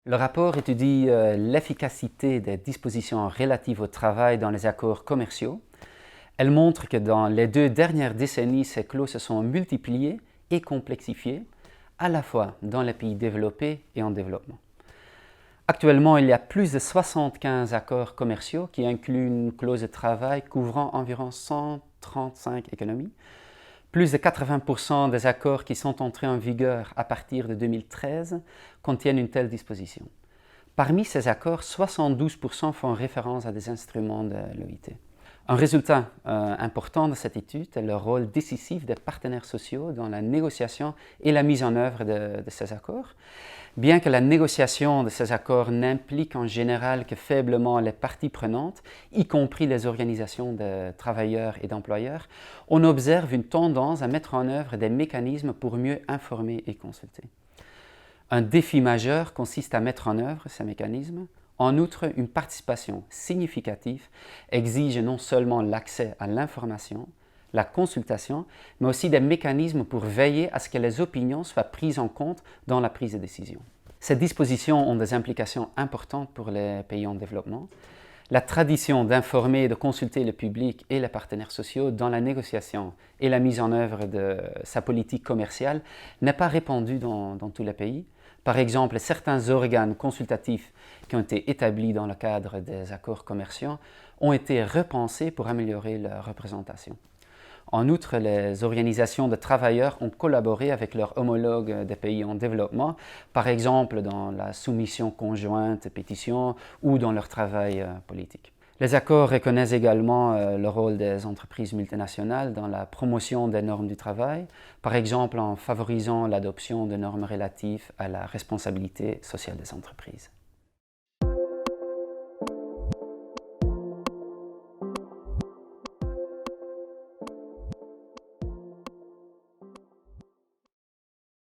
Le rapport étudie l'efficacité des dispositions relatives au travail dans les accords commerciaux. Elle montre que dans les 2 dernières décennies, ces clauses se sont multipliées et complexifiées, à la fois dans les pays développés et en développement. Actuellement, il y a plus de 75 accords commerciaux qui incluent une clause de travail couvrant environ 135 économies. Plus de 80% des accords qui sont entrés en vigueur à partir de 2013 contiennent une telle disposition. Parmi ces accords, 72% font référence à des instruments de l'OIT. Un résultat important de cette étude est le rôle décisif des partenaires sociaux dans la négociation et la mise en œuvre de ces accords. Bien que la négociation de ces accords n'implique en général que faiblement les parties prenantes, y compris les organisations de travailleurs et d'employeurs, on observe une tendance à mettre en œuvre des mécanismes pour mieux informer et consulter. Un défi majeur consiste à mettre en œuvre ces mécanismes. En outre, une participation significative exige non seulement l'accès à l'information, la consultation, mais aussi des mécanismes pour veiller à ce que les opinions soient prises en compte dans la prise de décision. Ces dispositions ont des implications importantes pour les pays en développement. La tradition d'informer et de consulter le public et les partenaires sociaux dans la négociation et la mise en œuvre de sa politique commerciale n'est pas répandue dans tous les pays. Par exemple, certains organes consultatifs qui ont été établis dans le cadre des accords commerciaux ont été repensés pour améliorer leur représentation. En outre, les organisations de travailleurs ont collaboré avec leurs homologues des pays en développement, par exemple dans la soumission conjointe, pétition ou dans leur travail politique. Les accords reconnaissent également le rôle des entreprises multinationales dans la promotion des normes du travail, par exemple en favorisant l'adoption de normes relatives à la responsabilité sociale des entreprises.